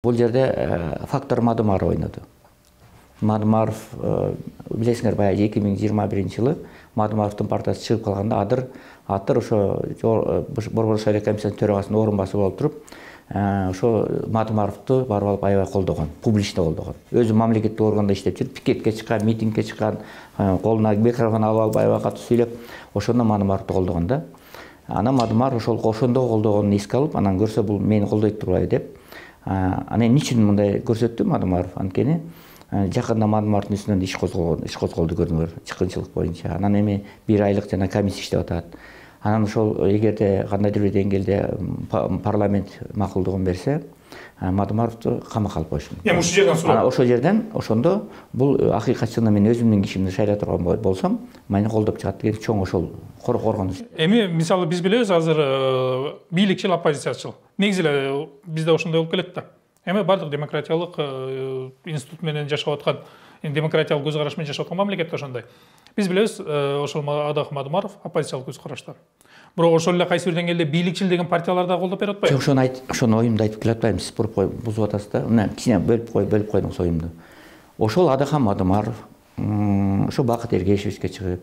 Бул жерде фактор Мадумаров ойноду. Мадумаров, билесиңер, баягы 2021-жылы Мадумаровдун партиясы чыгып калганда Атыр ошо Борбор шайлоо комиссиясынын төрагасынын орун басып болуп туруп, ошо Мадумаровду барып алып аябай колдогон, публично колдогон. Өзү мамлекеттик органда иштеп жүрүп, пикетке чыккан, митингге чыккан, колуна микрофон алып аябай катуу сүйлөп, ошондо Мадумаровду колдогон да. Анан Мадумаров ошондо колдогонун эске алып, анан көрсө бул мени колдойт турбайбы деп. Анан эмне үчүн мындай көрсөттү Мадумаров? Анткени жакында Мадумаровдун үстүнөн иш козголду көрдүңөр, чыккынчылык боюнча. Анан эми 1 айлык жана комиссия иштеп атат. Анан ошол эгерде кандайдыр бир деңгээлде парламент макулдугун берсе, Мадумаровду камакка алып коюшу. Эми ушул жерден суроо. Ошол жерден ошондо бул акыйкатчылыгында мен өзүмдүн кишимди шайлай турган болсом, мени колдоп чыгат деген чоң ошол коргонуч. Эми мисалы биз билебиз, азыр бийликчил, оппозициячыл. Негизи эле бизде ошондой болуп келет да. Эми бардык демократиялык институт менен жашап аткан, демократиялык көз караш менен жашап аткан мамлекетте ошондой. Биз билебиз, ошол Адах Мадумаров оппозициялык көз караштар. Бирок ошол эле кайсы бир деңгээлде бийликчил деген партиялар да колдоп берип атпайбы? Жок, ошону оюмду айтып келе атпайм, сиз бузуп атасыз да. Мына кичине бөлүп койдуңуз оюмду. Ошол Адахан Мадумаров ошо Бакыт Эргешевичке чыгып,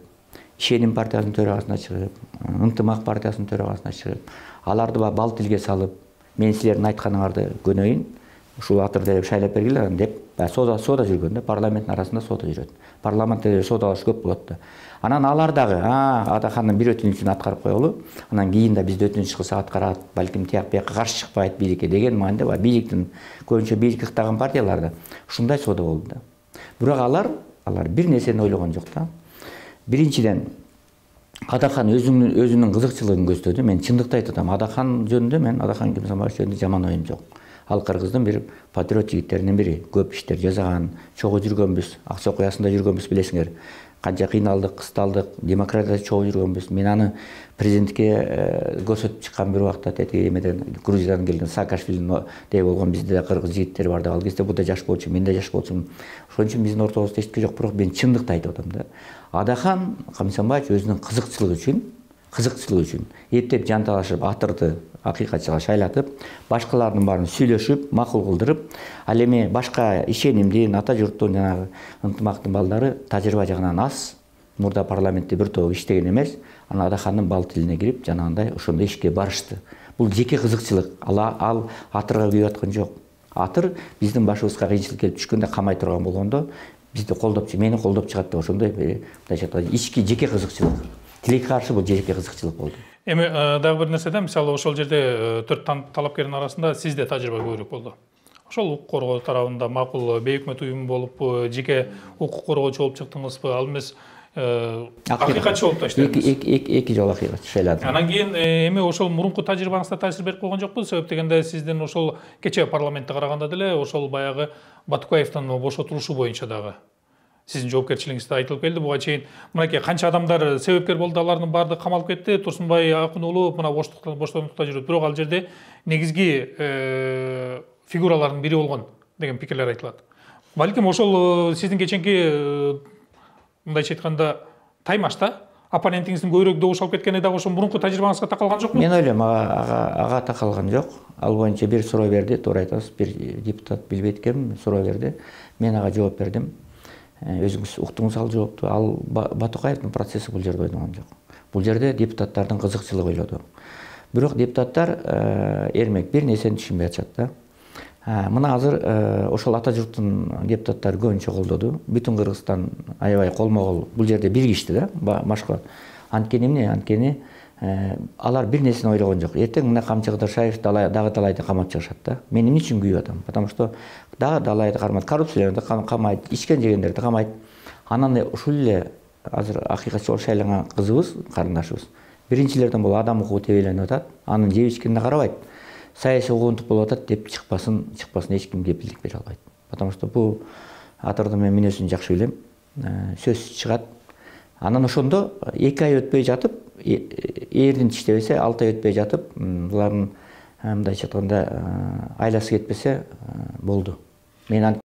Ишеним партиясынын төрагасына чыгып, Ынтымак партиясынын төрагасына чыгып, аларды бал тилге салып, мен силердин айтканыңарды көнөйүн, ушул Атырды шайлап бергиле деп, соода жүргөн да, парламенттин арасында соода жүрөт. Парламентте соодалаш көп болот да. Анан алар дагы, Адахандын бир өтүнүчүн аткарып коелу, анан кийин да бизде өтүнүч кылса аткарат, балким тияк бияка каршы чыкпайт бийликке деген мааниде бар. Бийликтин көбүнчө бийлик ыктаган партияларда ушундай соода болду да. Бирок алар бир нерсени ойлогон жок да. Биринчиден, Адахан өзүнүн кызыкчылыгын көздөдү. Мен чындыкты айтып атам, Адахан жөнүндө мен Адахан Кемсомаевич жөнүндө жаман оюм жок. Ал кыргыздын бир патриот жигиттеринин бири, көп иштер жасаган, чогуу жүргөнбүз, Акча окуясында жүргөнбүз, билесиңер. Канча кыйналдык, кысталдык, демократияда чогуу жүргөнбүз. Мен аны президентке көрсөтүп чыккан бир убакта тетиги эмеден Грузиядан келген Саакашвилинин дей болгон бизде да кыргыз жигиттери бар да. Ал кезде бул да жаш болчу, мен да жаш болчумун. Ошон үчүн биздин ортобузда эчтеке жок, бирок мен чындыкты айтып атам да. Адахан Кемсомаевич өзүнүн кызыкчылыгы үчүн эптеп жанталашып Атырды акыйкатчыга шайлатып, башкалардын баарын сүйлөшүп, макул кылдырып, ал эми башка Ишенимдин, Ата журттун жанагы Ынтымактын балдары тажрыйба жагынан аз, мурда парламентте бир топ иштеген эмес, анан Адахандын бал тилине кирип, жанагындай ошондой ишке барышты. Бул жеке кызыкчылык. Ал Атырга күйүп аткан жок. Атыр биздин башыбызга кыйынчылык келип түшкөндө камай турган болгондо, бизди мени колдоп чыгат деп ошондой мындайча айтканда ички жеке кызыкчылык. Тилекке каршы бул жеке кызыкчылык болду. Эми дагы бир нерседен, мисалы ошол жерде 4 талапкердин арасында сизде тажрыйба көбүрөөк болду. Ошол укук коргоо тарабында макул бейөкмөт уюм болуп, жеке укук коргоочу болуп чыктыңызбы? Ал эмес акыйкатчы болуп да иштедиңиз. Эки жолу акыйкатчы шайладым. Анан кийин эми ошол мурунку тажрыйбаңызда таасир берип койгон жокпу? Себеп дегенде сиздин ошол кечээ парламентте караганда деле ошол баягы Батукаевдин бошотулушу боюнча дагы сиздин жоопкерчилигиңизде айтылып келди. Буга чейин мынакей канча адамдар себепкер болду, алардын баардыгы камалып кетти. Турсунбай Акын уулу мына боштондукта жүрөт. Бирок ал жерде негизги фигуралардын бири болгон деген пикирлер айтылат. Балким ошол сиздин кеченки мындайча айтканда таймашта оппонентиңиздин көбүрөөк добуш алып кеткени дагы ошол мурунку тажрыйбаңызга такалган жокпу? Мен ойлойм, ага такалган жок. Ал боюнча бир суроо берди, туура айтасыз, бир депутат билбейт экен, суроо берди. Мен ага жооп бердим. Өзүңүз уктуңуз ал жоопту. Ал Батукаевдин процесси бул жерде ойногон жок. Бул жерде депутаттардын кызыкчылыгы ойлоду. Бирок депутаттар эрмек бир нерсени түшүнбөй атышат да. Мына азыр ошол Ата журттун депутаттары көбүнчө колдоду. Бүтүн Кыргызстан аябай колмо-кол бул жерде биригишти да. Башка анткени алар бир нерсени ойлогон жок. Эртең мына Камчы Кыдыршаев дагы Далайды камап чыгышат да. Мен эмне үчүн күйүп атам? Потому что дагы Далайды кармайт, коррупцияларды камайт, ичкен жегендерди камайт. Анан ушул эле азыр акыйкатчы шайланган кызыбыз, карындашыбыз. Биринчилерден бул адам укугу тебеленип атат, анын жеп ичкенине карабайт. Саясий угунтук болуп атат деп чыкпасын эч ким кепилдик бере албайт. Потому что бул Атырдын мен мүнөзүн жакшы билем. Сөз чыгат. Анан ошондо 2 ай өтпөй жатып, эрдин тиштебесе, 6 ай өтпөй жатып, булардын мындайча айтканда айласы кетпесе болду. Мен